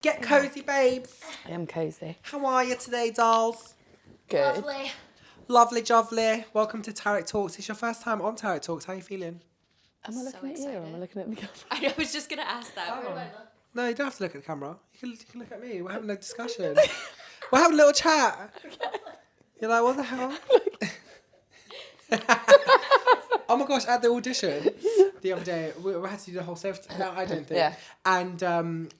Get cozy, babes. I am cozy. How are you today, dolls? Good. Lovely. Lovely, jovely. Welcome to Tarek Talks. It's your first time on Tarek Talks. How are you feeling? Am I looking at you or am I looking at the camera? I was just going to ask that. Where do I look? No, you don't have to look at the camera. You can look at me. We're having a discussion. We're having a little chat. You're like, what the hell? Oh my gosh, at the audition the other day, we had to do the whole identity thing. Yeah. And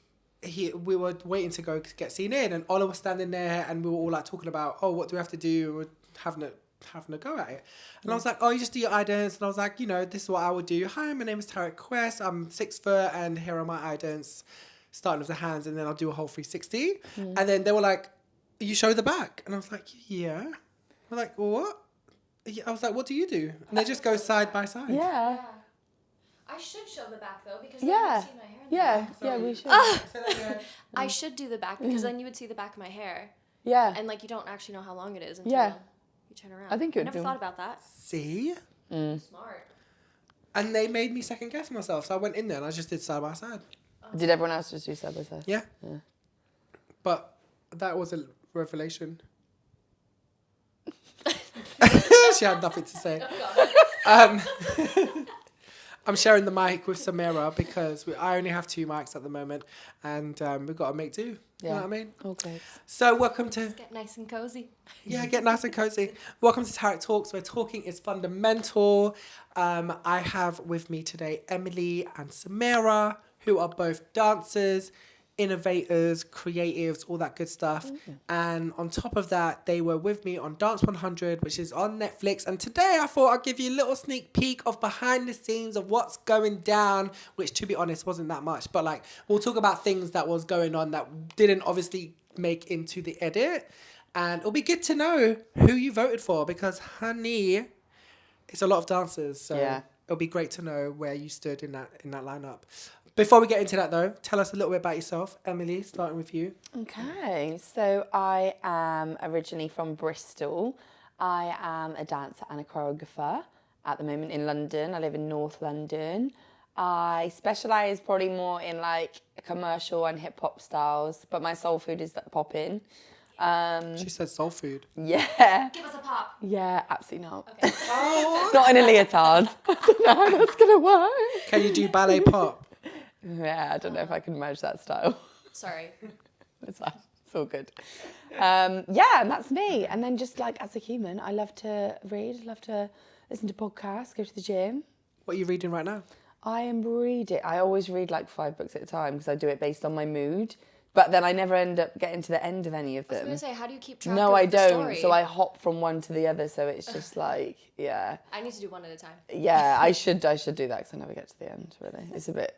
we were waiting to go get seen in, and Ola was standing there, and we were all like talking about, oh, what do we have to do? And we're having a go at it. And I was like, oh, you just do your idents. And I was like, this is what I would do. Hi, my name is Tarek Khwiss. I'm 6 foot, and here are my idents, starting with the hands, and then I'll do a whole 360. And then they were like, you show the back. And I was like, yeah. We're like, what? I was like, what do you do? And they just go side by side. Yeah. I should show the back though because Yeah. then you would see my hair. Yeah, we should. Say that again. I should do the back because then you would see the back of my hair. Yeah. And like you don't actually know how long it is until Yeah. you turn around. I think it would never do. thought about that. See? Smart. And they made me second guess myself. So I went in there and I just did side by side. Did everyone else just do side by side? Yeah. Yeah. But that was a revelation. She had nothing to say. I'm sharing the mic with Samara because I only have 2 mics at the moment, and we've got to make do. You know what I mean? Okay. So welcome to... Get nice and cozy. Yeah, get nice and cozy. Welcome to Tarek Talks, where talking is fundamental. I have with me today Emily and Samara, who are both dancers, innovators, creatives, all that good stuff. And on top of that, they were with me on Dance 100, which is on Netflix. And today I thought I'd give you a little sneak peek of behind the scenes of what's going down, which to be honest wasn't that much. But like, we'll talk about things that was going on that didn't obviously make into the edit. And it'll be good to know who you voted for because, honey, it's a lot of dancers. So it'll be great to know where you stood in that lineup. Before we get into that, though, tell us a little bit about yourself. Emily, starting with you. Okay, so I am originally from Bristol. I am a dancer and a choreographer at the moment in London. I live in North London. I specialise probably more in like commercial and hip hop styles, but my soul food is like popping. She said soul food. Yeah. Give us a pop. Yeah, absolutely not. Okay. Not in a leotard. I don't know how that's going to work. Can you do ballet pop? Yeah, I don't know if I can manage that style. Sorry. It's fine. It's all good. Yeah, and that's me. And then just like as a human, I love to read, love to listen to podcasts, go to the gym. What are you reading right now? I am reading. I always read like 5 books at a time because I do it based on my mood. But then I never end up getting to the end of any of them. I was going to say, how do you keep track No, of I the don't. story? So I hop from one to the other. So it's just like, yeah. I need to do one at a time. Yeah, I should do that because I never get to the end, really. It's a bit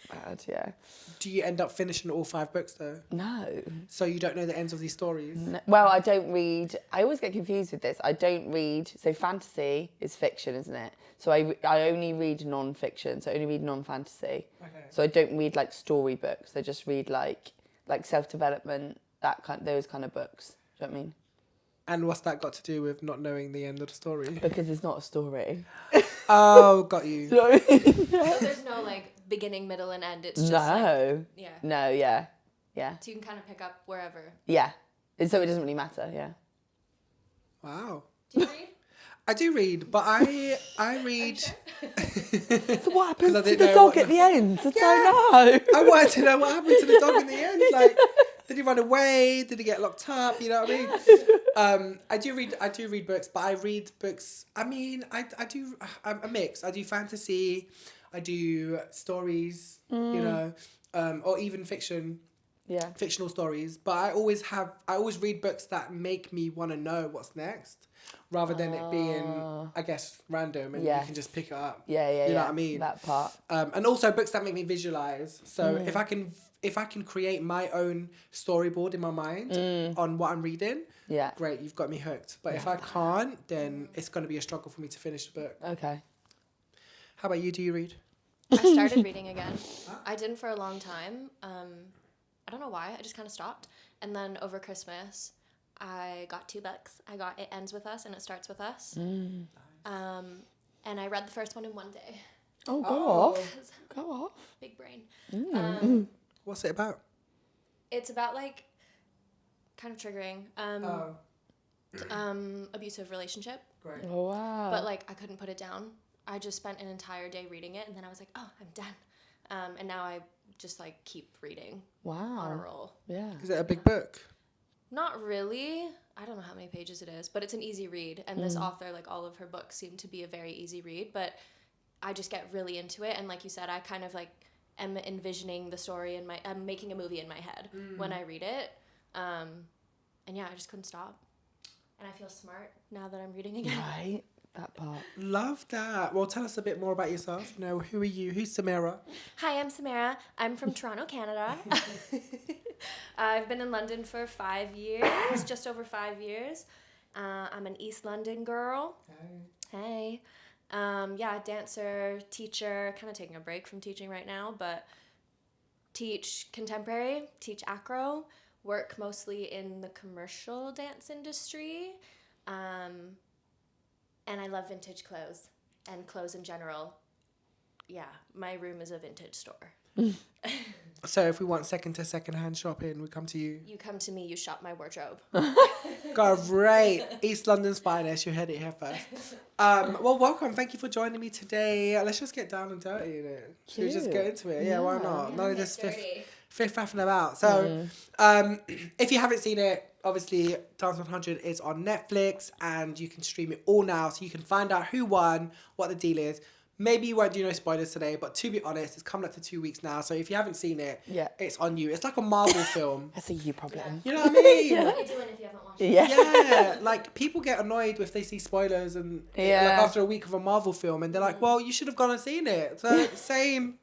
bad, yeah. Do you end up finishing all 5 books, though? No. So you don't know the ends of these stories? No. Well, I don't read. I always get confused with this. I don't read. So fantasy is fiction, isn't it? So I only read non-fiction. So I only read non-fantasy. Okay. So I don't read like storybooks. I just read like self-development, those kind of books. Do you know what I mean? And what's that got to do with not knowing the end of the story? Because it's not a story. Oh, got you. So there's no like beginning, middle, and end. It's just no. yeah. No, yeah. So you can kind of pick up wherever. Yeah. So it doesn't really matter, yeah. Wow. Do you read? I do read, but I read... So what happens I to didn't the know dog what at the end? So Yeah. no. I wanted to know what happened to the dog in the end. Like, did he run away? Did he get locked up? You know what I mean? I do read books, but I read books. I mean, I'm a mix. I do fantasy. I do stories. You know, or even fiction. Yeah. Fictional stories. But I always read books that make me want to know what's next, rather than it being, I guess, random and you can just pick it up. Yeah. You know what I mean? That part. And also books that make me visualize. So if I can create my own storyboard in my mind on what I'm reading, great, you've got me hooked. But if I can't, then it's going to be a struggle for me to finish the book. Okay. How about you? Do you read? I started reading again. I didn't for a long time. I don't know why. I just kind of stopped. And then over Christmas, I got 2 books. I got It Ends With Us and It Starts With Us. And I read the first one in one day. Oh, go off. Go off. Big brain. What's it about? It's about like kind of triggering abusive relationship. Great. Oh, wow. But like I couldn't put it down. I just spent an entire day reading it, and then I was like, oh, I'm done. And now I just like keep reading on a roll. Yeah. Is it a big book? Not really. I don't know how many pages it is, but it's an easy read. And this author, like all of her books seem to be a very easy read, but I just get really into it. And like you said, I kind of like am envisioning the story I'm making a movie in my head when I read it. And yeah, I just couldn't stop. And I feel smart now that I'm reading again. Right. That part. Love that. Well, tell us a bit more about yourself. You know, who are you? Who's Samara? Hi, I'm Samara. I'm from Toronto, Canada. I've been in London for 5 years, just over 5 years. I'm an East London girl. Hey. Yeah, dancer, teacher, kind of taking a break from teaching right now, but teach contemporary, teach acro, work mostly in the commercial dance industry. And I love vintage clothes and clothes in general. Yeah, my room is a vintage store. So if we want second-to-second-hand shopping, we come to you. You come to me, you shop my wardrobe. Great. East London's finest. You heard it here first. Well, welcome. Thank you for joining me today. Let's just get down and dirty, you know. Should we just get into it? Yeah, why not? None of this faffing about. So, if you haven't seen it, obviously, Dance 100 is on Netflix, and you can stream it all now, so you can find out who won, what the deal is. Maybe you won't do no spoilers today, but to be honest, it's coming up to 2 weeks now. So if you haven't seen it, it's on you. It's like a Marvel film. That's a you problem. You know what I mean? What are you doing if you haven't watched it? Yeah, like people get annoyed if they see spoilers and like after a week of a Marvel film, and they're like, "Well, you should have gone and seen it." So same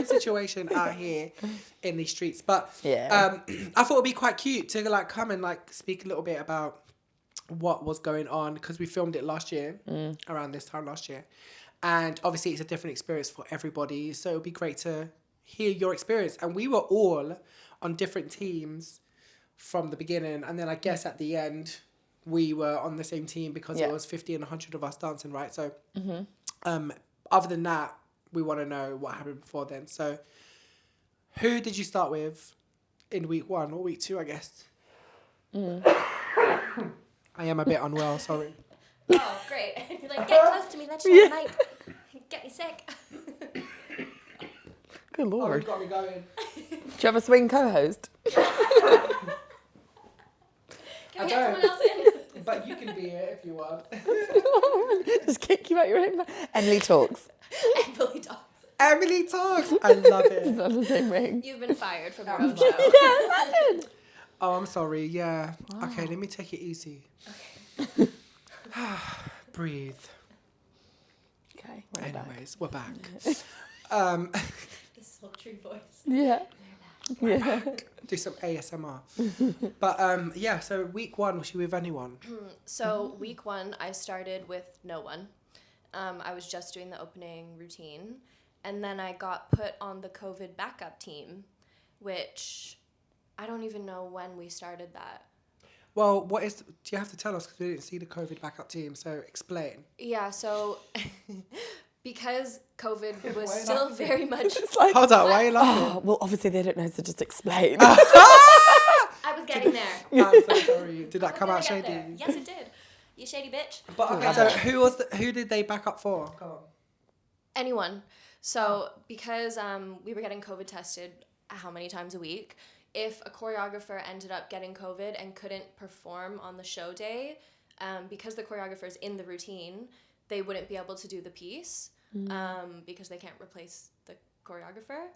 situation out here in these streets. But I thought it'd be quite cute to like come and like speak a little bit about what was going on, because we filmed it last year, around this time last year. And obviously it's a different experience for everybody. So it would be great to hear your experience. And we were all on different teams from the beginning. And then I guess at the end, we were on the same team because it was 50 and 100 of us dancing, right? So other than that, we want to know what happened before then. So who did you start with in week 1 or week 2, I guess? I am a bit unwell, sorry. Oh, great. You're like, get close to me, let's share the mic. Get me sick. Good Lord. Oh, you got me going. Do you have a swing co-host? Can we get someone else in? But you can be here if you want. Just kick you out your own. Emily Talks. Emily Talks. Emily Talks. I love it. It's on the same ring. You've been fired from your own show. Imagine. Oh, I'm sorry. Yeah. Wow. Okay, let me take it easy. Okay. Breathe. Okay. Anyways, we're back. This sultry voice. Yeah. Yeah. Do some ASMR. But yeah, so week 1, was you with anyone? So week 1, I started with no one. I was just doing the opening routine. And then I got put on the COVID backup team, which I don't even know when we started that. Well, do you have to tell us because we didn't see the COVID backup team, so explain. Yeah, so because COVID was still very much... Like, hold on, why are you laughing? Oh, well, obviously they don't know, so just explain. I was getting there. I'm so sorry. Did that come out shady? There. Yes, it did. You shady bitch. But okay, so who did they back up for? Go on. Anyone. So because we were getting COVID tested how many times a week, if a choreographer ended up getting COVID and couldn't perform on the show day, because the choreographer's in the routine, they wouldn't be able to do the piece because they can't replace the choreographer.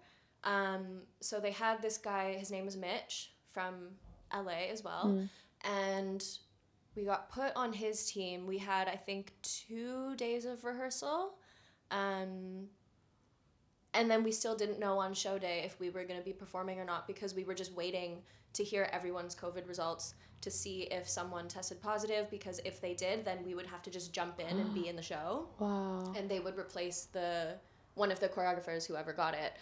So they had this guy, his name was Mitch, from LA as well, and we got put on his team. We had, I think, 2 days of rehearsal, and then we still didn't know on show day if we were going to be performing or not, because we were just waiting to hear everyone's COVID results to see if someone tested positive, because if they did, then we would have to just jump in and be in the show. Wow. And they would replace one of the choreographers, whoever got it.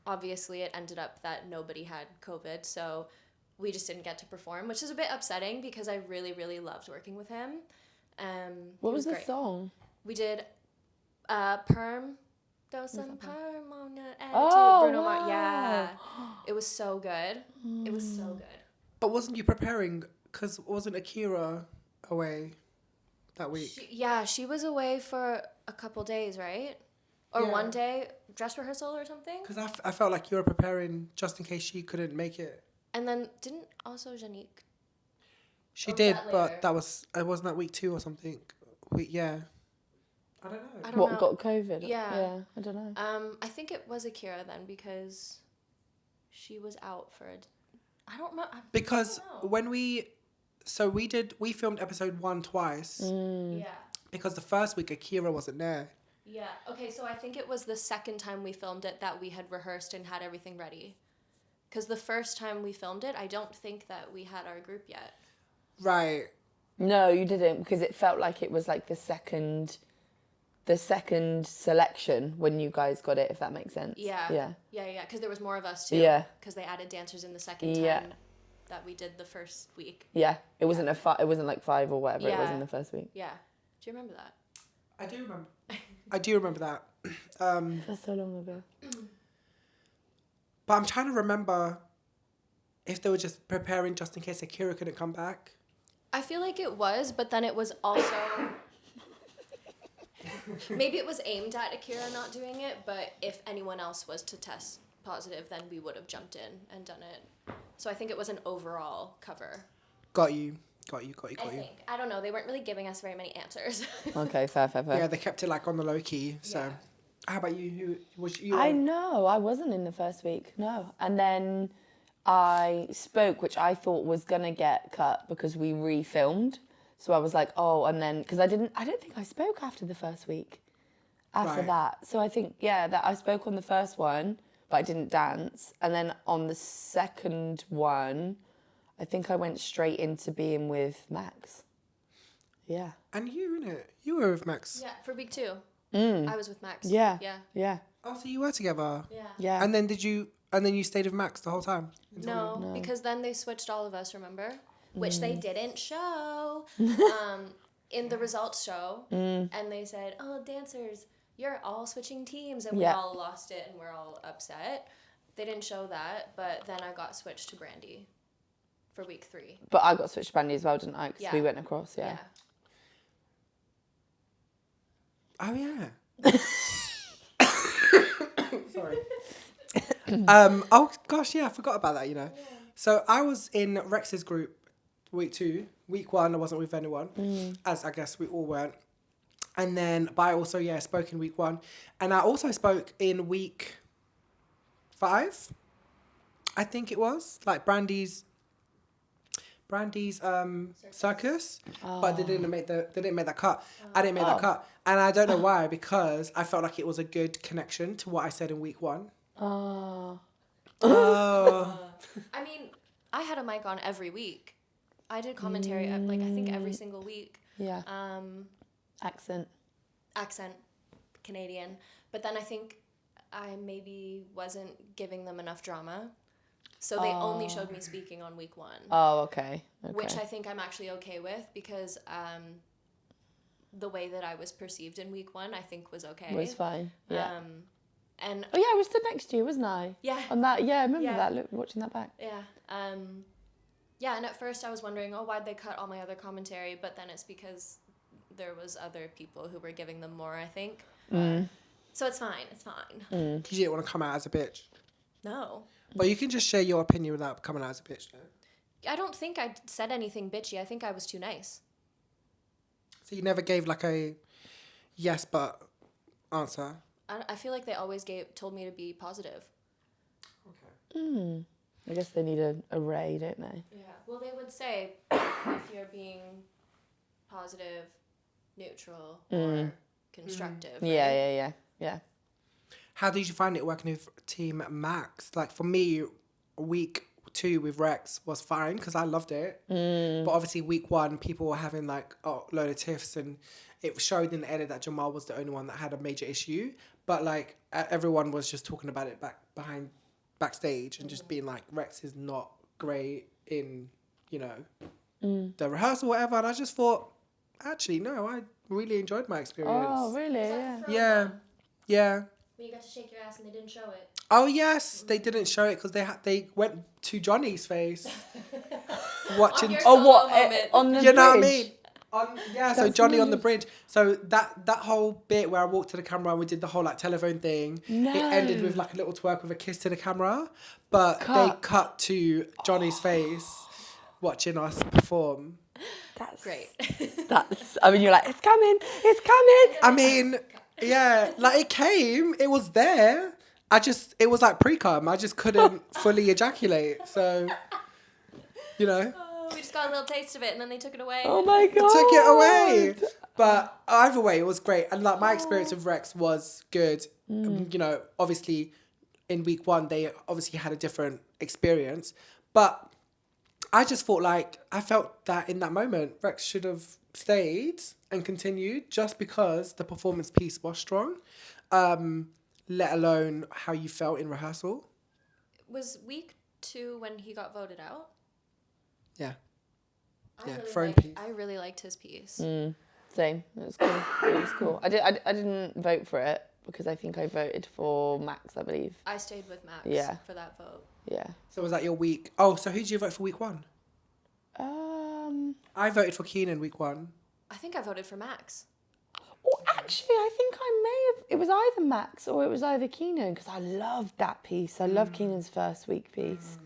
Obviously, it ended up that nobody had COVID, so we just didn't get to perform, which is a bit upsetting because I really, really loved working with him. What was the great. song? We did Perm, Dos and Permanent Oh, Bruno Mars. wow. Yeah. It was so good. It was so good. But wasn't you preparing? Because wasn't Akira away that week? She was away for a couple days, right? Or Yeah. one day, dress rehearsal or something. Because I felt like you were preparing just in case she couldn't make it. And then didn't also Janique? She Or was did, that but later? that wasn't that week 2 or something. Yeah. I don't know. I don't What, know. got COVID? Yeah. I don't know. I think it was Akira then because she was out for I don't know. Because I don't know. when we filmed episode 1 twice. Yeah. Because the first week Akira wasn't there. Yeah. Okay, so I think it was the second time we filmed it that we had rehearsed and had everything ready. Because the first time we filmed it, I don't think that we had our group yet. Right. No, you didn't, because it felt like it was like the second selection when you guys got it, if that makes sense. Yeah. Yeah. Because there was more of us too. Yeah. Because they added dancers in the second time Yeah. that we did the first week. Yeah. It wasn't it wasn't like 5 or whatever it was Yeah. in the first week. Yeah. Do you remember that? I do remember that. That's so long ago. But I'm trying to remember if they were just preparing just in case Akira couldn't come back. I feel like it was, but then it was also... Maybe it was aimed at Akira not doing it, but if anyone else was to test positive, then we would have jumped in and done it. So I think it was an overall cover. Got you. I think. I don't know. They weren't really giving us very many answers. Okay, fair. Yeah, they kept it like on the low key. So, Yeah. How about you? Who was you? I know, I wasn't in the first week, no. And then I spoke, which I thought was going to get cut because we refilmed. So I was like, oh, and then, because I don't think I spoke after the first week, after Right. that. So I think, that I spoke on the first one, but I didn't dance. And then on the second one, I think I went straight into being with Max. Yeah. And you, innit? You were with Max. Yeah, for week 2. I was with Max. Yeah. Yeah. Yeah. Oh, so you were together. Yeah. Yeah. And then you stayed with Max the whole time? No, because then they switched all of us, remember? Which they didn't show in the results show. And they said, oh, dancers, you're all switching teams. And we Yeah. all lost it and we're all upset. They didn't show that, but then I got switched to Brandy for week 3. But I got switched to Brandy as well, didn't I? Because Yeah. we went across, Yeah. Oh, yeah. Sorry. Oh, gosh, yeah, I forgot about that, Yeah. So I was in Rex's group week 2. Week 1, I wasn't with anyone, as I guess we all weren't. And then, but I also, spoke in week 1. And I also spoke in week 5, I think it was. Like Brandy's circus, but they didn't make that cut. I didn't make that cut, and I don't know why, because I felt like it was a good connection to what I said in week 1. Oh. I mean, I had a mic on every week. I did commentary, I think every single week. Yeah. Accent, Canadian. But then I think I maybe wasn't giving them enough drama. So they only showed me speaking on week 1. Oh, okay. Which I think I'm actually okay with because the way that I was perceived in week 1, I think was okay. It was fine. Yeah. And Oh yeah, I was stood next to you, wasn't I? yeah. On that, yeah, I remember Yeah. that. Watching that back. Yeah. Yeah, and at first I was wondering, why'd they cut all my other commentary? But then it's because there was other people who were giving them more, I think. So it's fine. It's fine. Because you didn't want to come out as a bitch. No. But you can just share your opinion without coming out as a bitch, though. I don't think I said anything bitchy. I think I was too nice. So you never gave like a yes but answer. I feel like they always told me to be positive. Okay. I guess they need a array, don't they? Yeah. Well, they would say if you're being positive, neutral, or constructive. Right? Yeah. How did you find it working with Team Max? Like for me, week 2 with Rex was fine because I loved it. But obviously week 1, people were having like a load of tiffs, and it showed in the edit that Jamal was the only one that had a major issue. But like everyone was just talking about it backstage and just being like, Rex is not great in, the rehearsal or whatever. And I just thought, actually, no, I really enjoyed my experience. Oh, really? Yeah. Yeah. When you got to shake your ass and they didn't show it. Oh yes, they didn't show it because they went to Johnny's face watching. On your Oh, solo what? moment. On the You know what I bridge? mean? So Johnny on the bridge. So that whole bit where I walked to the camera and we did the whole like telephone thing. No. It ended with like a little twerk with a kiss to the camera, but they Cut. cut to Johnny's face watching us perform. That's Great. That's. I mean, you're like, it's coming. It's coming. I mean, yeah, like it came, it was there. It was like pre-cum. I just couldn't fully ejaculate. So, you know. We just got a little taste of it and then they took it away. Oh my god. Took it away. But either way, it was great. And like my experience with Rex was good. You know, obviously in week 1, they obviously had a different experience. But I just I felt that in that moment, Rex should have stayed and continued just because the performance piece was strong. Let alone how you felt in rehearsal. Was week 2 when he got voted out? Yeah. Yeah, really throwing liked, piece. I really liked his piece. Same. It was cool. It was cool. I didn't vote for it because I think I voted for Max, I believe. I stayed with Max for that vote. Yeah. So was that your week? Oh, so who did you vote for week 1? I voted for Keenan week 1. I think I voted for Max. Oh, actually, I think I may have. It was either Max or it was either Keenan because I loved that piece. I loved Keenan's first week piece.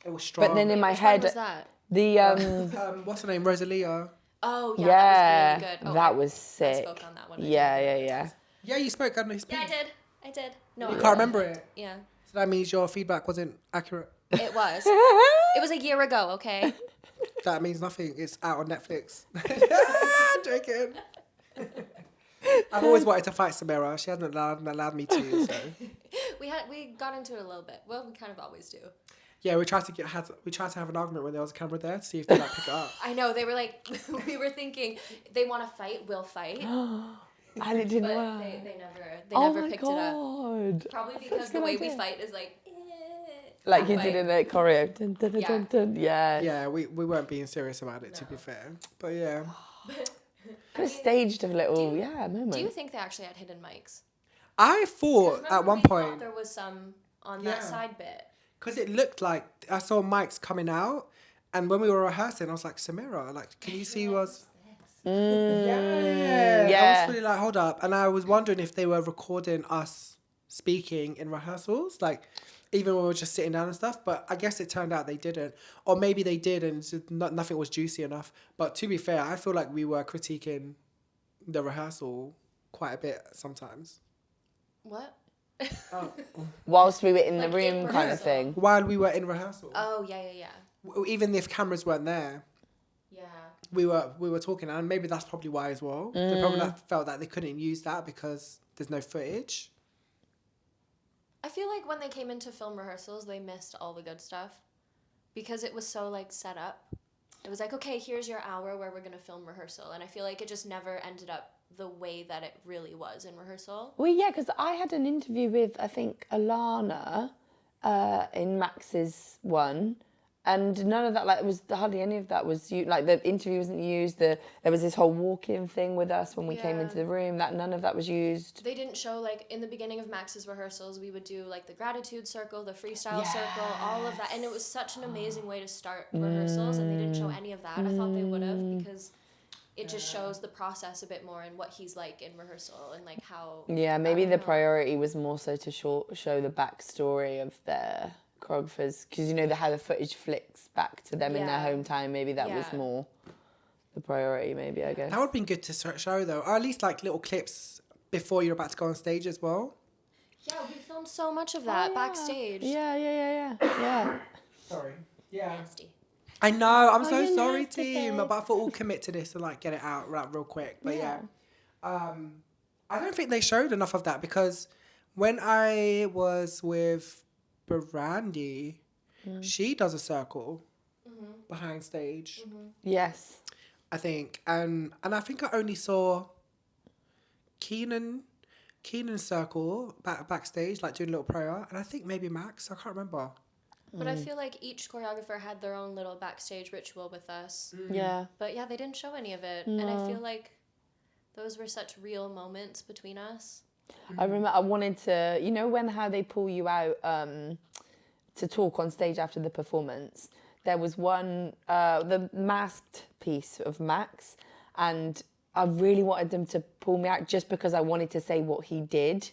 It was strong. But then in my Which one head, was that? the what's her name? Rosalia. Oh, yeah, yeah, that was really good. Oh, that was sick. I spoke on that one. Yeah. Yeah, you spoke. I know you Yeah, I did. No, You can't remember it. Yeah, So that means your feedback wasn't accurate. it was. It was a year ago, okay? That means nothing. It's out on Netflix. Joking. I've always wanted to fight Samara. She hasn't allowed me to. So We got into it a little bit. Well, we kind of always do. yeah, we tried to have an argument when there was a camera there to see if they like pick it up. I know, they were like, we were thinking, they want to fight, we'll fight. And it didn't But work. they never picked it up. God. Probably That's because a the good way we idea. fight is like, Like you fight. did in the choreo. Dun, dun, dun, Yeah. dun, dun. Yes. Yeah, we weren't being serious about it, to be fair. But yeah. Could have staged a little, moment. Do you think they actually had hidden mics? I thought Remember at one we thought point, there was some on Yeah. that side bit. because it looked like I saw mics coming out, and when we were rehearsing, I was like, Samira, like, can you see what's... Yeah. I Yeah. was really like, hold up. And I was wondering if they were recording us speaking in rehearsals, like even when we were just sitting down and stuff. But I guess it turned out they didn't. Or maybe they did and just nothing was juicy enough. But to be fair, I feel like we were critiquing the rehearsal quite a bit sometimes. What? Oh. Whilst we were in the Like room in kind of rehearsal. thing. While we were in rehearsal. Oh, yeah. Even if cameras weren't there. Yeah. We were talking, and maybe that's probably why as well. They probably felt that they couldn't use that because there's no footage. I feel like when they came into film rehearsals, they missed all the good stuff because it was so like set up. It was like, okay, here's your hour where we're gonna film rehearsal, and I feel like it just never ended up the way that it really was in rehearsal. Well, yeah, because I had an interview with, I think, Alana in Max's one, and none of that, like, hardly any of that was used. Like, the interview wasn't used. There was this whole walk-in thing with us when we came Yeah. into the room. None of that was used. They didn't show, like, in the beginning of Max's rehearsals, we would do, like, the gratitude circle, the freestyle circle, all of that. And it was such an amazing way to start rehearsals, and they didn't show any of that. I thought they would have because it just shows the process a bit more and what he's like in rehearsal and, like, how... Yeah, maybe I don't the know. priority was more so to show the backstory of their choreographers, because you know how the footage flicks back to them in their Yeah. hometown. Maybe that was Yeah. more the priority. Maybe, I guess. That would have been good to show though, or at least like little clips before you're about to go on stage as well. Yeah, we filmed so much of that backstage. Yeah. Sorry. Yeah. Nasty. I know. I'm so you're sorry, nasty, team. babe. But I thought we'll commit to this and like get it out like, real quick. But yeah. I don't think they showed enough of that because when I was with Brandy, she does a circle behind stage. Yes. I think, and I think I only saw Keenan's circle backstage, like doing a little prayer, and I think maybe Max. I can't remember. But I feel like each choreographer had their own little backstage ritual with us. Yeah. But yeah, they didn't show any of it. And I feel like those were such real moments between us. I remember I wanted to, you know, how they pull you out to talk on stage after the performance. There was one, the masked piece of Max, and I really wanted them to pull me out just because I wanted to say what he did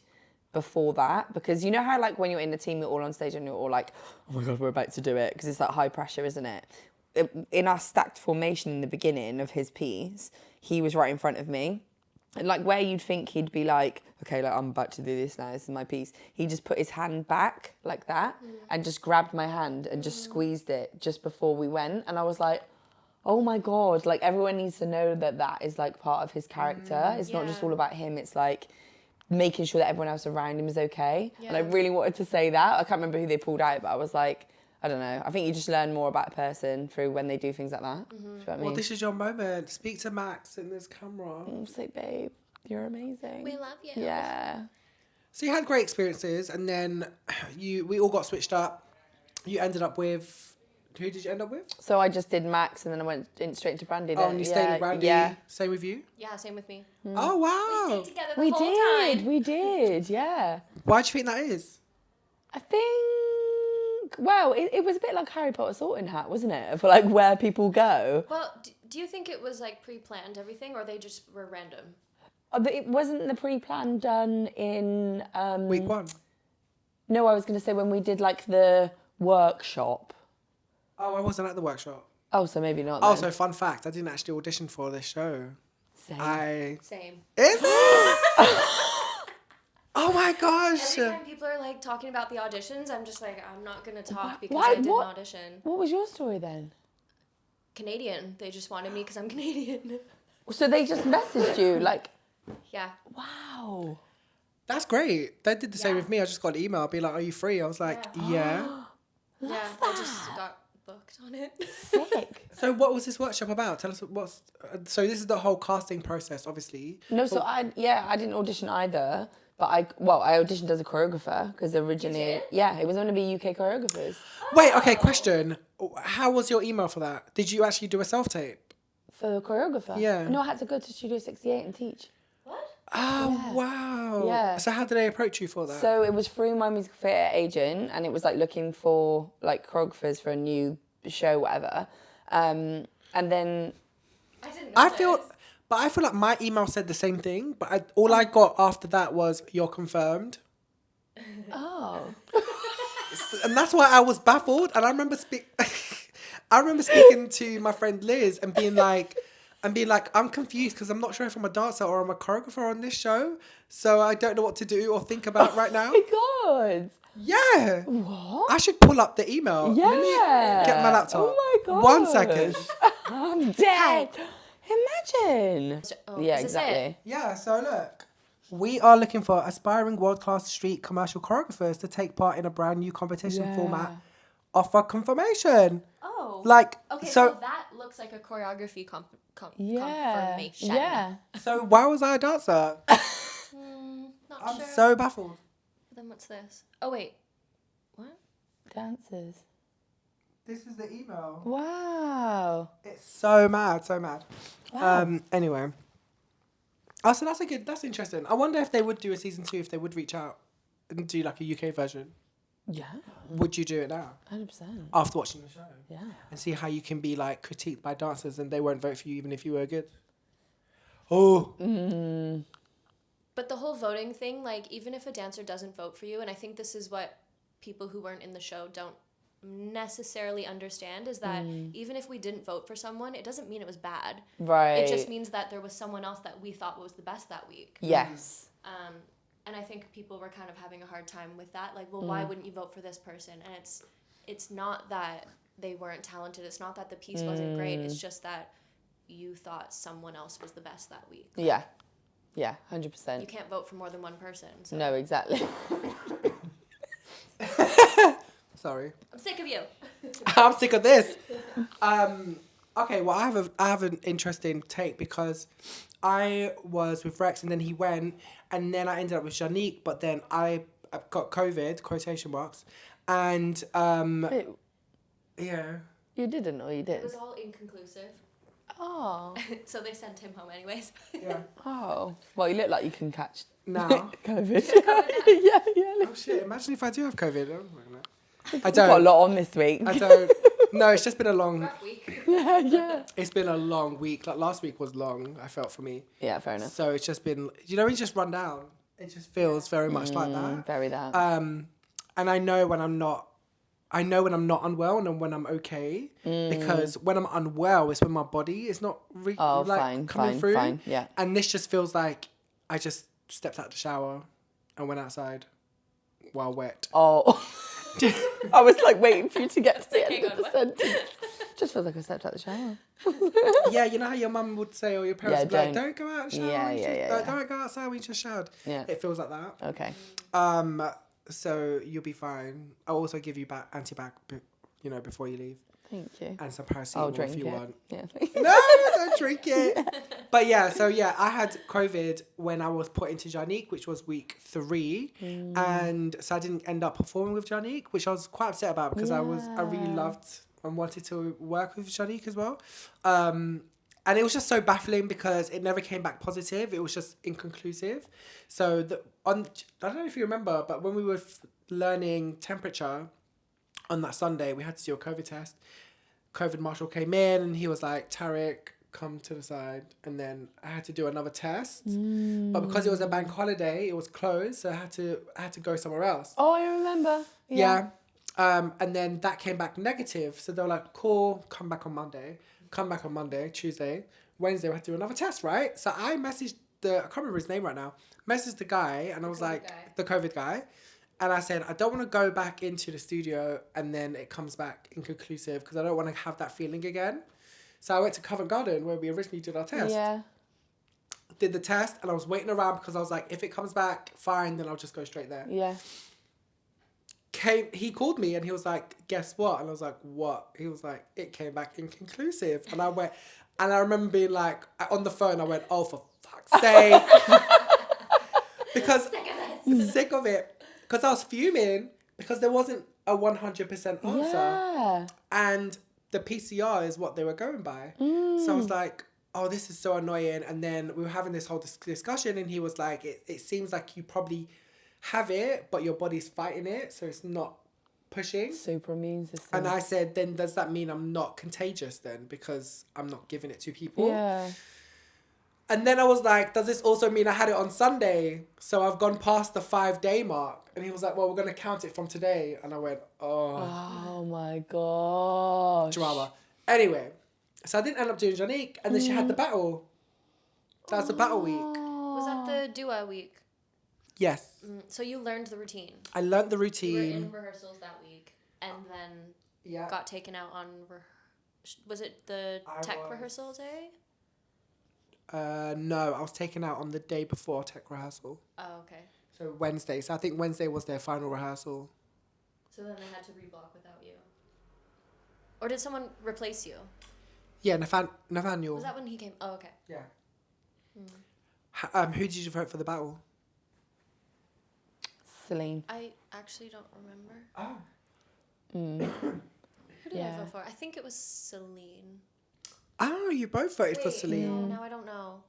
before that. Because you know how, like, when you're in a team, you're all on stage and you're all like, oh my God, we're about to do it. Because it's that high pressure, isn't it? In our stacked formation in the beginning of his piece, he was right in front of me. And like where you'd think he'd be like, okay, like I'm about to do this now, this is my piece. He just put his hand back like that and just grabbed my hand and just squeezed it just before we went. And I was like, oh my God, like everyone needs to know that that is like part of his character. It's not just all about him. It's like making sure that everyone else around him is okay. Yeah. And I really wanted to say that. I can't remember who they pulled out, but I was like, I don't know. I think you just learn more about a person through when they do things like that. Do you know what I mean? Well, this is your moment. Speak to Max in this camera. Say, babe, you're amazing. We love you. Yeah. So you had great experiences, and then we all got switched up. You ended up with... Who did you end up with? So I just did Max, and then I went straight into Brandy. Oh, and you stayed with Brandy? Yeah. Same with you? Yeah, same with me. Oh, wow. We stayed together the whole time. We did, yeah. Why do you think that is? I think, well, it was a bit like Harry Potter sorting hat, wasn't it? For like where people go. Well, do you think it was like pre-planned everything, or they just were random? It wasn't the pre-plan done in... Week 1? No, I was going to say when we did like the workshop. Oh, I wasn't at the workshop. Oh, so maybe not Oh, then. so fun fact, I didn't actually audition for this show. Same. Same. Is it? Oh my gosh. Every time people are like talking about the auditions, I'm just like, I'm not going to talk because Why? I didn't audition. What was your story then? Canadian. They just wanted me because I'm Canadian. So they just messaged you like... Yeah. Wow. That's great. They did the same with me. I just got an email, be like, are you free? I was like, yeah. Yeah, I just got booked on it. Sick. So what was this workshop about? Tell us what's... So this is the whole casting process, obviously. No, so I didn't audition either, but I auditioned as a choreographer because originally, it was going to be UK choreographers. Wait, okay, question. How was your email for that? Did you actually do a self-tape? For the choreographer? Yeah. No, I had to go to Studio 68 and teach. Oh, wow. Yeah. So how did they approach you for that? So it was through my music theatre agent, and it was like looking for like choreographers for a new show, whatever. And then... I didn't know I feel like my email said the same thing, but all I got after that was, you're confirmed. Oh. And that's why I was baffled. And I remember speaking to my friend Liz and being like, I'm confused because I'm not sure if I'm a dancer or I'm a choreographer on this show. So I don't know what to do or think about right now. Oh my God. Yeah. What? I should pull up the email. Yeah. Let me get my laptop. Oh my God. 1 second. I'm dead. Imagine. Oh, Yeah, is this exactly. it? Yeah, so look. We are looking for aspiring world-class street commercial choreographers to take part in a brand new competition format. Offer confirmation. Oh. Like, Okay, so so that looks like a choreography Yeah. confirmation. Yeah. So why was I a dancer? Not I'm sure. so baffled. Then what's this? Oh, wait. What? Dancers. This is the email. Wow. It's so mad, so mad. Wow. Anyway. Oh, so that's interesting. I wonder if they would do a season 2, if they would reach out and do like a UK version. Yeah. Would you do it now? 100%. After watching the show? Yeah. And see how you can be like critiqued by dancers and they won't vote for you even if you were good. Oh. But the whole voting thing, like, even if a dancer doesn't vote for you, and I think this is what people who weren't in the show don't necessarily understand, is that even if we didn't vote for someone, it doesn't mean it was bad. Right. It just means that there was someone else that we thought was the best that week. Yes. And I think people were kind of having a hard time with that. Like, well, why wouldn't you vote for this person? And it's not that they weren't talented. It's not that the piece wasn't great. It's just that you thought someone else was the best that week. Yeah. Yeah, 100%. You can't vote for more than one person. So. No, exactly. Sorry. I'm sick of you. I'm sick of this. Okay, well, I have an interesting take because I was with Rex and then he went and then I ended up with Janique, but then I got COVID, quotation marks, and Wait, yeah. you didn't or you did? It was all inconclusive. Oh. So they sent him home anyways. Yeah. Oh. Well, you look like you can catch Now. COVID. yeah. Oh shit! Imagine if I do have COVID. I We've got a lot on this week. I don't. No, it's just been a long. Rough week. yeah. It's been a long week. Like last week was long. I felt for me. Yeah, fair enough. So it's just been. You know, when you just run down. It just feels very much like that. Very that. And I know when I'm not. I know when I'm not unwell and when I'm okay, because when I'm unwell, it's when my body is not coming through. Fine, yeah. And this just feels like I just stepped out the shower and went outside while wet. Oh. I was like waiting for you to get to the end of the what? sentence. Just feels like I stepped out the shower. Yeah, you know how your mum would say or your parents would be like, don't go out and shower. Don't go outside when you just showered. Yeah. It feels like that. Okay. So you'll be fine. I'll also give you antibac, before you leave. Thank you. And some paracetamol I'll drink if you it. want. Yeah. No, don't drink it. But yeah, I had COVID when I was put into Janique, which was week 3. And so I didn't end up performing with Janique, which I was quite upset about because I really loved and wanted to work with Janique as well. And it was just so baffling because it never came back positive. It was just inconclusive. So I don't know if you remember, but when we were learning temperature on that Sunday, we had to do a COVID test. COVID marshal came in and he was like, Tarek, come to the side. And then I had to do another test. But because it was a bank holiday, it was closed. So I had to go somewhere else. Oh, I remember. Yeah. And then that came back negative. So they were like, cool, come back on Monday, Tuesday, Wednesday, we had to do another test, right? So I messaged I can't remember his name right now, messaged the guy and I was like, the COVID guy. And I said, I don't want to go back into the studio and then it comes back inconclusive because I don't want to have that feeling again. So I went to Covent Garden where we originally did our test. Yeah. Did the test and I was waiting around because I was like, if it comes back, fine, then I'll just go straight there. Yeah. He called me and he was like, guess what? And I was like, what? He was like, it came back inconclusive. And I went, and I remember being like, on the phone, I went, oh, for fuck's sake. Because, sick of it. Because I was fuming because there wasn't a 100% answer. Yeah. And the PCR is what they were going by. So I was like, oh, this is so annoying. And then we were having this whole discussion and he was like, it seems like you probably have it, but your body's fighting it, so it's not pushing. Super immune system. And I said, then does that mean I'm not contagious then because I'm not giving it to people? Yeah. And then I was like, does this also mean I had it on Sunday? So I've gone past the 5-day mark. And he was like, well, we're going to count it from today. And I went, oh my gosh. Drama. Anyway, so I didn't end up doing Janique. And then she had the battle. That was the battle week. Was that the Dua week? Yes. So you learned the routine. I learnt the You were routine. in rehearsals that week and then got taken out on... was it the tech rehearsal day? No, I was taken out on the day before tech rehearsal. Oh, okay. So Wednesday. So I think Wednesday was their final rehearsal. So then they had to reblock without you. Or did someone replace you? Yeah, Nathaniel. Was that when he came? Oh, okay. Yeah. Who did you vote for the battle? Celine. I actually don't remember. Oh. Who did I vote for? I think it was Celine. Oh, you both voted for Celine. No, now I don't know.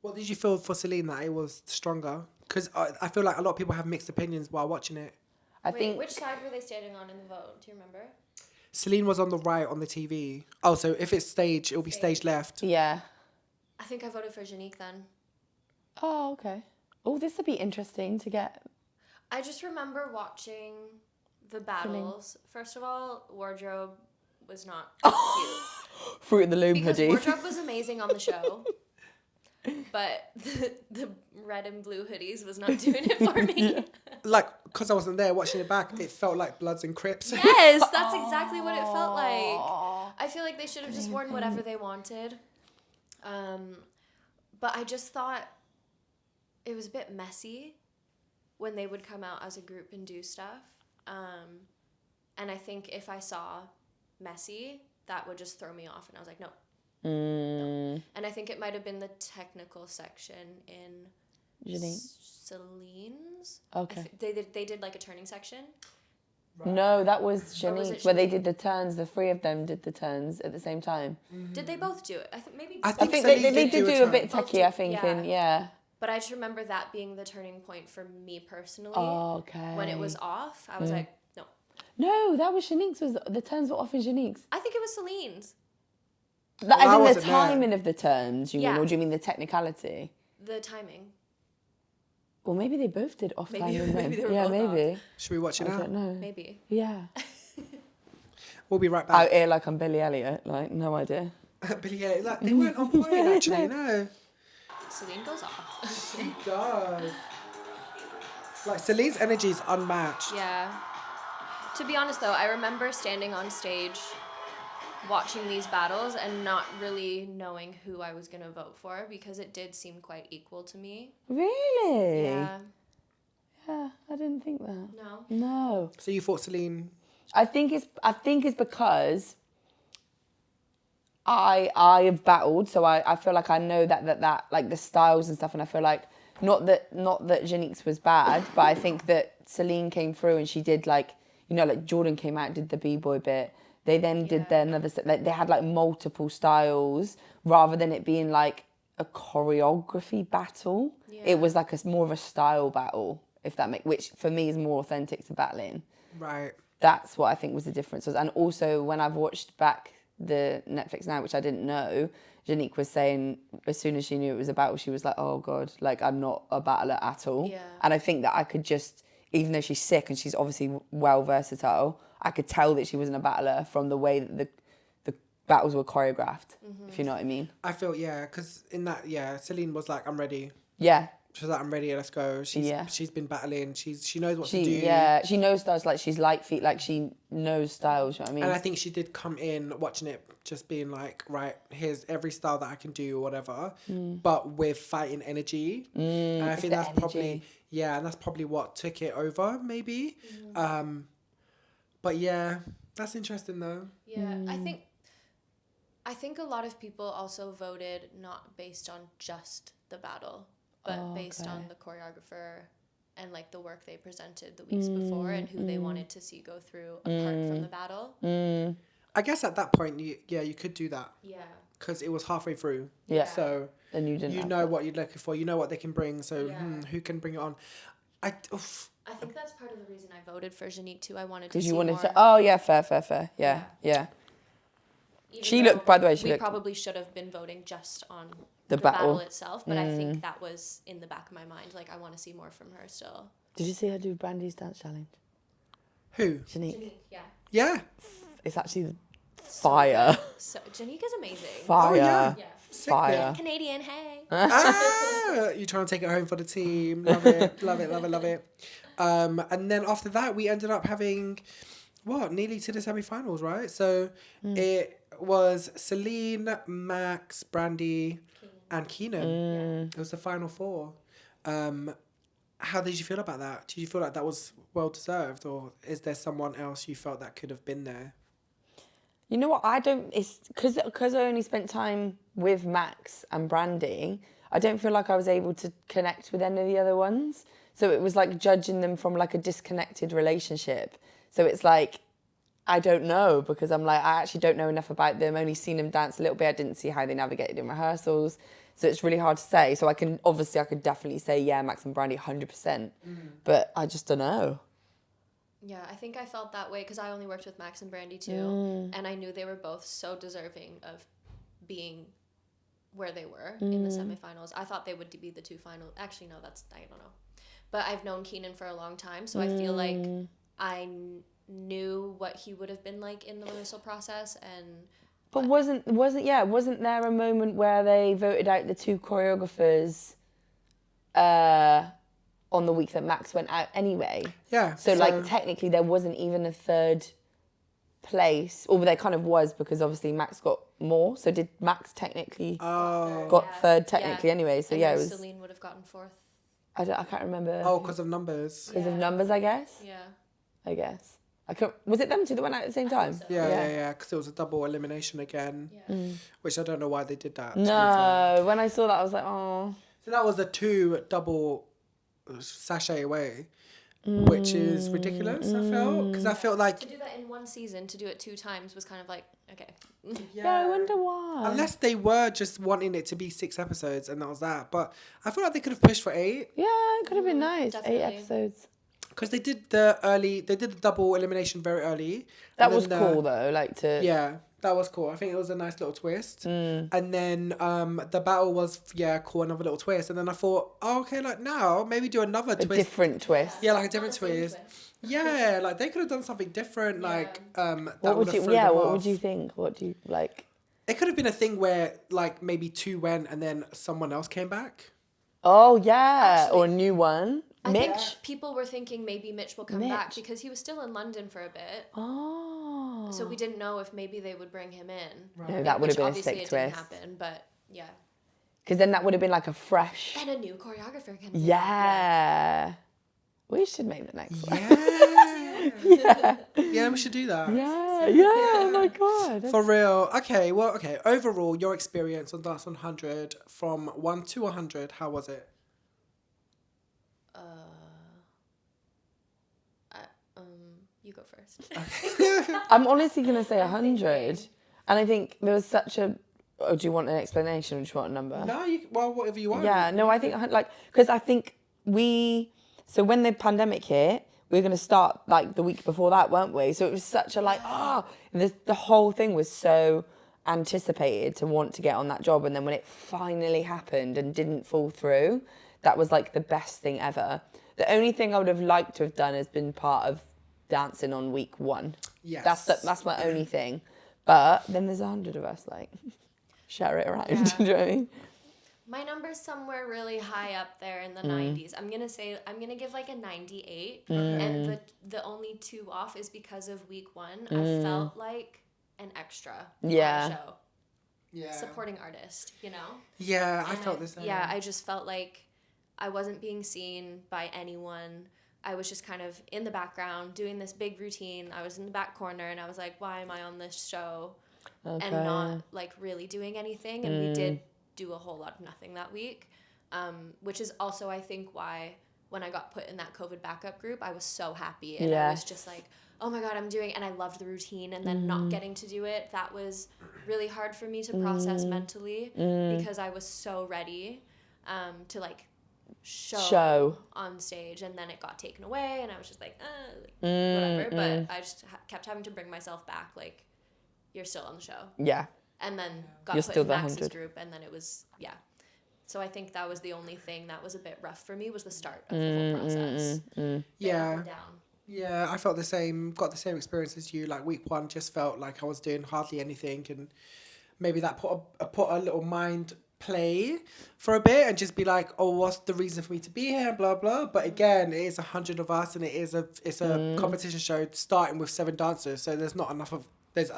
What did you feel for Celine that it was stronger? Because I feel like a lot of people have mixed opinions while watching it. I think. Which side were they standing on in the vote? Do you remember? Celine was on the right on the TV. Oh, so if it's stage, it'll be stage left. Yeah. I think I voted for Janique then. Oh, okay. Oh, this would be interesting to get. I just remember watching the battles. First of all, wardrobe was not cute. Fruit in the Loom Because hoodie. wardrobe was amazing on the show. But the red and blue hoodies was not doing it for me. Like, because I wasn't there watching it back, it felt like Bloods and Crips. Yes, that's exactly what it felt like. I feel like they should have just worn whatever they wanted. But I just thought it was a bit messy when they would come out as a group and do stuff. And I think if I saw messy, that would just throw me off. And I was like, no. No. And I think it might have been the technical section in Celine's. Okay. They did like a turning section. No, that was Or was it Shanique, where they Shanique? did the turns. The three of them did the turns at the same time. Did they both do it? I think maybe. I I think think Celine they did did do a do a turn. bit Both techie, did, I think, yeah. in, yeah. But I just remember that being the turning point for me personally. Oh, okay. When it was off, I was like, no. No, that was Shanique's. The turns were off in Shanique's. I think it was Celine's. As I in the wasn't there. timing of the turns, you mean, Yeah. or do you mean the technicality? The timing. Well, maybe they both did off Maybe- time and maybe then. they were Yeah, both off. maybe. Should we watch it I now? don't know. Maybe. Yeah. We'll be right Out back. here like I'm Billy Elliot, like no idea. Billy Elliot, like, they weren't on point actually, no. Celine goes off. She does. Like, Celine's energy is unmatched. Yeah. To be honest, though, I remember standing on stage watching these battles and not really knowing who I was going to vote for because it did seem quite equal to me. Really? Yeah. Yeah, I didn't think that. No. No. So you thought Celine... I think it's because I have battled, so I feel like I know that like the styles and stuff, and I feel like not that Janique's was bad, but I think that Celine came through and she did like, you know, like Jordan came out, did the b-boy bit. They then did their another set. Like they had like multiple styles rather than it being like a choreography battle. Yeah. It was like more of a style battle, if that makes, which for me is more authentic to battling. Right. That's what I think was the difference. And also when I've watched back the Netflix now, which I didn't know, Janique was saying as soon as she knew it was a battle, she was like, oh God, like I'm not a battler at all. Yeah. And I think that I could just, even though she's sick and she's obviously well versatile, I could tell that she wasn't a battler from the way that the battles were choreographed, if you know what I mean. I feel, yeah, because in that, yeah, Celine was like, I'm ready. Yeah. She was like, I'm ready, let's go. She's been battling. She knows what to do. Yeah, she knows styles, like she's light feet, like she knows styles, you know what I mean? And I think she did come in watching it, just being like, right, here's every style that I can do or whatever, but with fighting energy. And I it's think the that's probably, energy. yeah, and that's probably what took it over, maybe. But yeah, that's interesting though. Yeah, I think a lot of people also voted not based on just the battle, but based on the choreographer and like the work they presented the weeks before and who they wanted to see go through apart from the battle. I guess at that point, you could do that Yeah. because it was halfway through. Yeah. So And you didn't you have know that. what you're looking for. You know what they can bring. So Yeah. who can bring it on? I think that's part of the reason I voted for Janique too. I wanted to Because see you wanted more. to, oh yeah, fair. Yeah. Even She though looked, by the way, she we looked- probably should have been voting just on The the battle. battle itself, but I think that was in the back of my mind. Like, I want to see more from her still. Did you see her do Brandy's dance challenge? Who? Janique. Janique, yeah. Yeah. It's actually fire. So Janique is amazing. Fire. Oh, yeah. Yeah. Sick, Fire. Canadian, hey. You trying to take it home for the team. Love it. Love it. And then after that, we ended up having, nearly to the semi-finals, right? So it was Celine, Max, Brandy, and Keenan. It was the final four. How did you feel about that? Did you feel like that was well-deserved, or is there someone else you felt that could have been there? You know what? I don't. It's because I only spent time with Max and Brandy. I don't feel like I was able to connect with any of the other ones. So it was like judging them from like a disconnected relationship. So it's like I don't know because I'm like I actually don't know enough about them. Only seen them dance a little bit. I didn't see how they navigated in rehearsals. So it's really hard to say. So I could definitely say yeah, Max and Brandy 100%. But I just don't know. Yeah, I think I felt that way because I only worked with Max and Brandy too, and I knew they were both so deserving of being where they were in the semifinals. I thought they would be the two final. Actually, no, I don't know. But I've known Keenan for a long time, so I feel like I knew what he would have been like in the rehearsal process, and. But wasn't there a moment where they voted out the two choreographers? On the week that Max went out anyway. Yeah. So like technically there wasn't even a third place, or there kind of was because obviously Max got more. So did Max technically got third technically anyway? So and yeah, then it was. Celine would have gotten fourth. I can't remember. Oh, because of numbers. Because of numbers, I guess. Yeah. I guess. Was it them two that went out at the same time? so. Yeah. Because it was a double elimination again, which I don't know why they did that. to be fair. No, when I saw that, I was like, oh. So that was the two double sachet away. which is ridiculous, I felt. Because I felt like... To do that in one season, to do it 2 times was kind of like, okay. Yeah, I wonder why. Unless they were just wanting it to be 6 episodes and that was that. But I feel like they could have pushed for 8. Yeah, it could have been nice. Definitely. 8 episodes. Because they did the double elimination very early. That And was then cool though, like to... Yeah, that was cool. I think it was a nice little twist. And then the battle was, cool, another little twist. And then I thought, oh, okay, like now, maybe do another A twist. different twist. Yeah, like a different Not the same twist. Yeah, like they could have done something different. Like, that What would would you? have thrown Yeah, them what off. would you think? What do you like? It could have been a thing where, like, maybe 2 went and then someone else came back. Oh yeah, Actually, or a new one. I think Mitch. people were thinking maybe Mitch will come back because he was still in London for a bit. Oh. So we didn't know if maybe they would bring him in. No, that would have Which been a obviously sick it didn't twist. happen, but yeah. Because then that would have been like a fresh. And a new choreographer comes in. Yeah. We should make the next one. Yeah. Yeah, we should do that. Yeah. Yeah. Oh my god. For real. Okay, well, okay. Overall, your experience on Dance 100 from 1 to 100, how was it? You go first. I'm honestly gonna say 100, and I think there was such a. Oh, do you want an explanation or do you want a number? No, well, whatever you want. Yeah, no, I think like because I think so when the pandemic hit, we were going to start like the week before that, weren't we? So it was such a like the whole thing was so anticipated to want to get on that job, and then when it finally happened and didn't fall through, that was like the best thing ever. The only thing I would have liked to have done has been part of dancing on week 1. Yes. That's my only thing. But then there's 100 of us, like share it around. Do you know what I mean? My number's somewhere really high up there in the 90s. I'm gonna give like a 98, and the only 2 off is because of week 1. I felt like an extra on the show. Yeah. Supporting artist, you know? Yeah, I felt the same. Yeah, I just felt like I wasn't being seen by anyone. I was just kind of in the background doing this big routine. I was in the back corner and I was like, why am I on this show and not like really doing anything? And we did do a whole lot of nothing that week, which is also, I think, why when I got put in that COVID backup group, I was so happy. And I was just like, oh my God, I'm doing it. And I loved the routine. And then not getting to do it, that was really hard for me to process mentally because I was so ready to like show on stage, and then it got taken away and I was just like whatever, but I just kept having to bring myself back, like, you're still on the show, and then got put in Max's group, and then it was so I think that was the only thing that was a bit rough for me, was the start of the whole process. Yeah, I felt the same, got the same experience as you. Like week 1 just felt like I was doing hardly anything, and maybe that put a little mind play for a bit and just be like, oh, what's the reason for me to be here, blah blah. But again, it is 100 of us, and it's a competition show starting with 7 dancers, so there's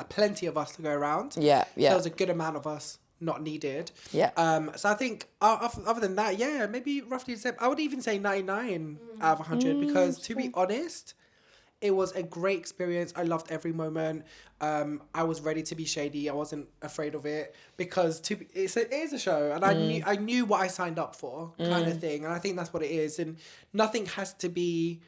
plenty of us to go around. So there's a good amount of us not needed. So I think other than that, maybe roughly the same. I would even say 99 out of 100 because to be honest, it was a great experience. I loved every moment. I was ready to be shady. I wasn't afraid of it because it is a show, and I knew what I signed up for, kind of thing. And I think that's what it is. And nothing has to be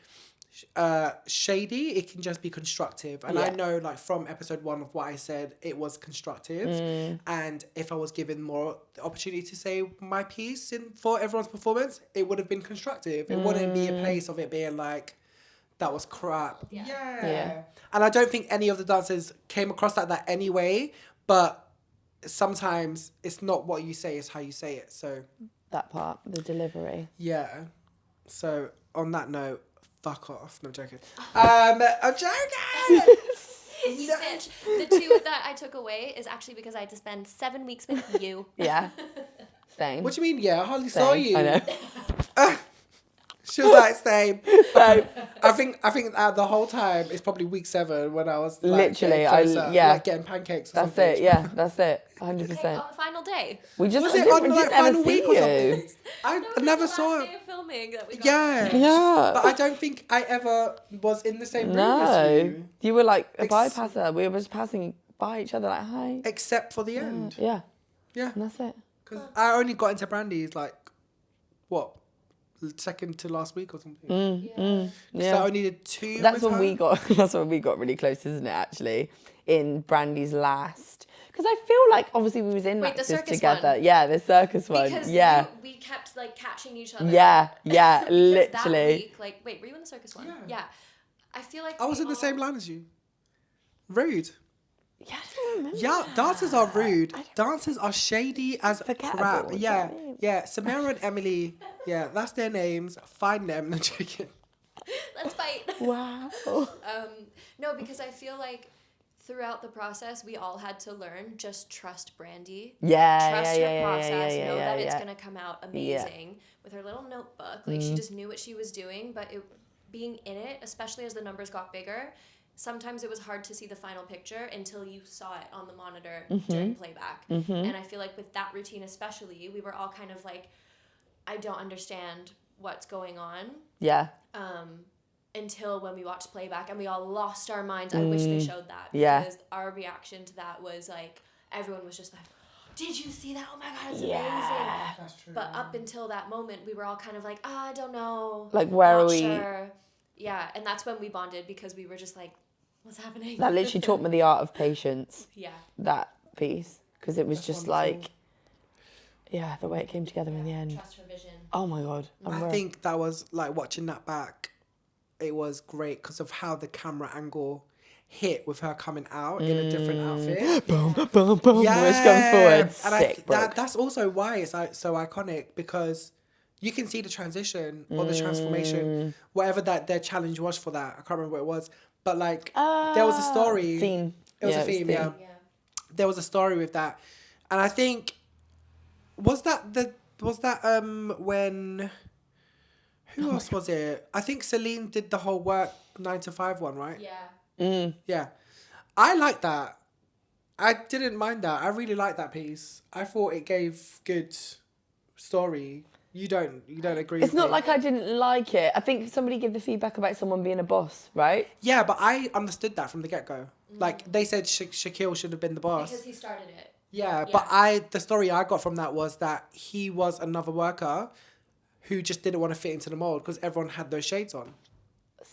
shady. It can just be constructive. And I know, like, from episode 1 of what I said, it was constructive. And if I was given more the opportunity to say my piece for everyone's performance, it would have been constructive. It wouldn't be a place of it being like, that was crap. Yeah. And I don't think any of the dancers came across like that anyway, but sometimes it's not what you say, it's how you say it. So that part, the delivery. Yeah. So on that note, fuck off. No, I'm joking. I'm joking! You bitch. The 2 that I took away is actually because I had to spend 7 weeks with you. Yeah. Same. What do you mean, yeah? I hardly saw you. I know. She was like, same. I think the whole time it's probably week 7 when I was like, literally, like getting pancakes. Or that's something. it. Yeah, that's it. 100%. Okay, on the final day. Was it on the final week or something? I never saw it. Day of filming that we got. Yeah. But I don't think I ever was in the same room as you. You were like a bypasser. We were just passing by each other like, hi. Except for the end. Yeah. Yeah. And that's it. Because I only got into Brandy's like, what, second to last week or something. Yeah. So I only did 2. That's with when her. we got. That's when we got really close, isn't it? Actually, in Brandy's last, because I feel like obviously we was in Wait, the Max's circus together. one? Yeah, the circus one. Because Yeah, we kept like catching each other. yeah, Because that literally. week, like, wait, were you in the circus one? Yeah. I feel like I was we in the all- same line as you. Rude. Yeah, I don't remember. Yeah, dancers are rude. Dancers are shady as Forgettable, crap. do you Yeah, know what I mean? yeah. Samara and Emily. Yeah, that's their names. Find them. No joking. Let's fight. Wow. No, because I feel like throughout the process, we all had to learn just trust Brandy. Yeah, Trust yeah, her yeah, process. yeah, know yeah, that it's yeah. gonna come out amazing with her little notebook. Like she just knew what she was doing, but being in it, especially as the numbers got bigger, sometimes it was hard to see the final picture until you saw it on the monitor during playback. And I feel like with that routine especially, we were all kind of like, I don't understand what's going on. Yeah. Until when we watched playback and we all lost our minds. I wish they showed that. Yeah. Because our reaction to that was like, everyone was just like, did you see that? Oh my God, it's amazing. Yeah. That's true. But up until that moment, we were all kind of like, I don't know. Like, where not are we? Sure. Yeah, and that's when we bonded because we were just like, what's happening? That literally taught me the art of patience. Yeah. That piece, because it was That's just wonderful. like, yeah, the way it came together in the end. Trust her vision. Oh my God. I think that was like watching that back. It was great because of how the camera angle hit with her coming out in a different outfit. boom, boom, boom. Which comes forward. And Sick, that's also why it's like so iconic because you can see the transition or the transformation, whatever that their challenge was for that. I can't remember what it was, but like there was a story. Theme. It was Yeah, a theme, yeah. Yeah. There was a story with that, and I think was that when. Who else was it? I think Celine did the whole work 9 to 5 one, right? Yeah. Yeah. I like that. I didn't mind that. I really liked that piece. I thought it gave good story. You don't agree It's with not me? like I didn't like it. I think somebody gave the feedback about someone being a boss, right? Yeah, but I understood that from the get-go. Like, they said Shaquille should have been the boss. Because he started it. Yeah, Yeah. but the story I got from that was that he was another worker who just didn't want to fit into the mold because everyone had those shades on.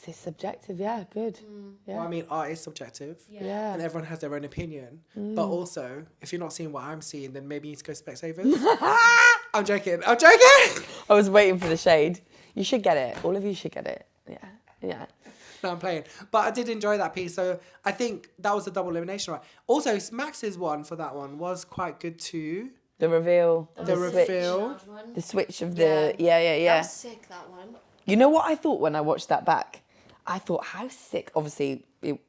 It's subjective, yeah, good. Yeah. Well, I mean, art is subjective. Yeah. And everyone has their own opinion. But also, if you're not seeing what I'm seeing, then maybe you need to go Specsavers. I'm joking. I was waiting for the shade. You should get it. All of you should get it. Yeah. Yeah. No, I'm playing. But I did enjoy that piece. So I think that was a double elimination, right? Also, Max's one for that one was quite good too. The reveal. The switch. reveal. Minaj one. The switch of the... Yeah, yeah, That yeah. was sick, that one. You know what I thought when I watched that back? I thought, how sick... Obviously,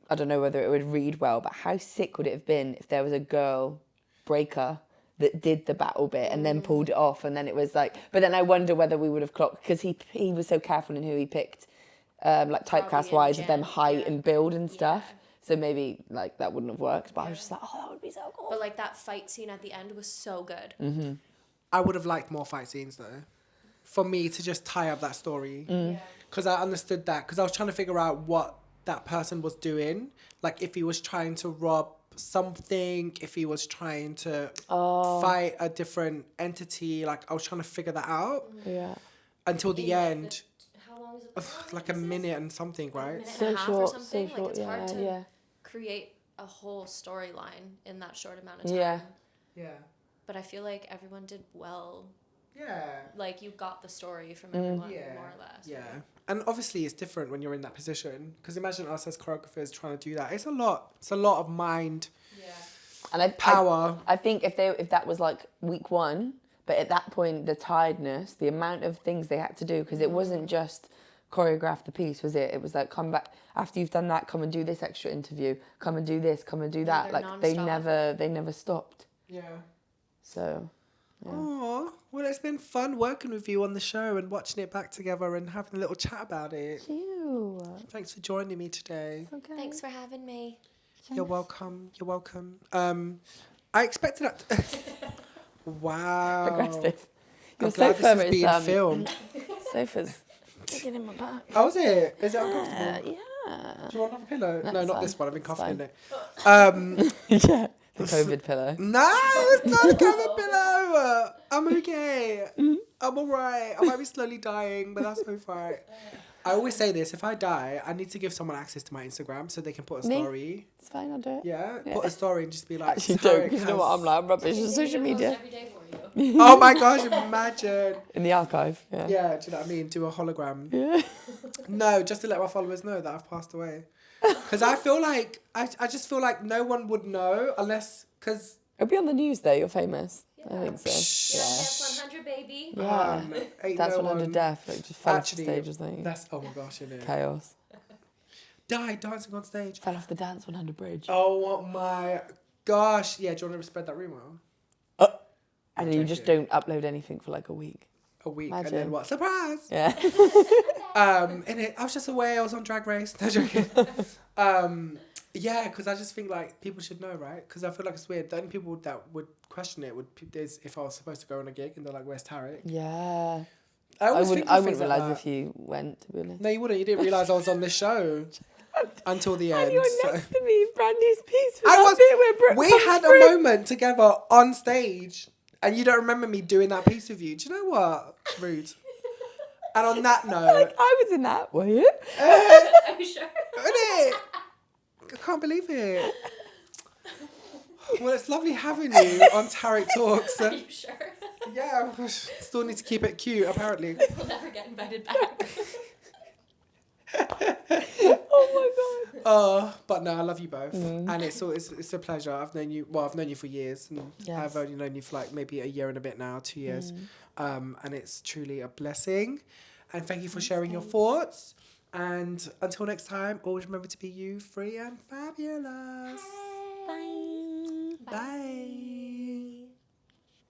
I don't know whether it would read well, but how sick would it have been if there was a girl breaker that did the battle bit and then pulled it off, and then it was like... But then I wonder whether we would have clocked... Because he was so careful in who he picked, like typecast-wise, of them height and build and stuff. So maybe, like, that wouldn't have worked. But I was just like, oh, that would be so cool. But like that fight scene at the end was so good. I would have liked more fight scenes though. For me to just tie up that story. Because I understood that. Because I was trying to figure out what that person was doing. Like if he was trying to rob something, if he was trying to fight a different entity. Like I was trying to figure that out. Yeah. Until the end. How long is it? Like a minute and something, right? Minute So and a half short, or so something. short, Like it's hard yeah, to yeah. create a whole storyline in that short amount of time. Yeah. Yeah. But I feel like everyone did well. Yeah. Like you got the story from everyone Yeah. more or less. Yeah. And obviously it's different when you're in that position. Because imagine us as choreographers trying to do that. It's a lot. It's a lot of mind, Yeah. And power. I think if that was like week one, but at that point the tiredness, the amount of things they had to do, because it wasn't just choreograph the piece, was it? It was like, come back after you've done that, come and do this extra interview, come and do this, come and do that. they're Like they non-stop. never stopped. Yeah. So Oh, well, it's been fun working with you on the show and watching it back together and having a little chat about it. ew. Thanks for joining me today. Okay. Thanks for having me. You're welcome. You're welcome. I expected that. Wow. Aggressive. I'm Your glad sofa this is is being filmed. sofa's digging in my back. Oh, is it? Is it uncomfortable? Yeah. Do you want another pillow? No, That's not fine. this one. I've been That's coughing in it. yeah. The COVID pillow. No, it's not a COVID pillow. I'm okay. I'm alright. I might be slowly dying, but that's alright. I always say this, if I die, I need to give someone access to my Instagram so they can put a story. It's fine, I'll do it. Yeah? Put a story and just be like, Actually, don't, Tarek because you know what, I'm like, I'm rubbish on social media. Every day for you. Oh my gosh, imagine. In the archive, yeah. Yeah, do you know what I mean? Do a hologram. Yeah. No, just to let my followers know that I've passed away. Because I feel like, I just feel like no one would know unless, because... It'll be on the news though, you're famous. I think so. That's 100, baby. Yeah. ain't That's no 100 one- death, like just fell Actually, off the stage or something. That's, oh my gosh, you know. Chaos. Died dancing on stage. Fell off the Dance 100 bridge. Oh my gosh. Yeah, do you want to spread that rumour? And you just don't upload anything for like a week. A week. Imagine. And then what? Surprise! Yeah. In it, I was just away, I was on Drag Race. No joking. Yeah, because I just think like people should know, right? Because I feel like it's weird. The only people that would question it is if I was supposed to go on a gig and they're like, "Where's Tarek?" Yeah. I wouldn't realise realise if you went, to be honest. No, you wouldn't. You didn't realise I was on this show until the end. And you're so. next to me, Brandy's piece. I was. Where Brooke We comes had through. a moment together on stage, and you don't remember me doing that piece with you. Do you know what? Rude. And on that note, Like, I was in that, were you? Are you sure? isn't it? I can't believe it. Well, it's lovely having you on Tarek Talks. Are you sure? Yeah, still need to keep it cute, apparently. We'll never get invited back. Oh my god. But no, I love you both, and it's a pleasure. I've known you for years, and Yes. I've only known you for like maybe a year and a bit now, 2 years, and it's truly a blessing. And thank you for sharing your thoughts. And until next time, always remember to be you, free and fabulous. Bye. Bye.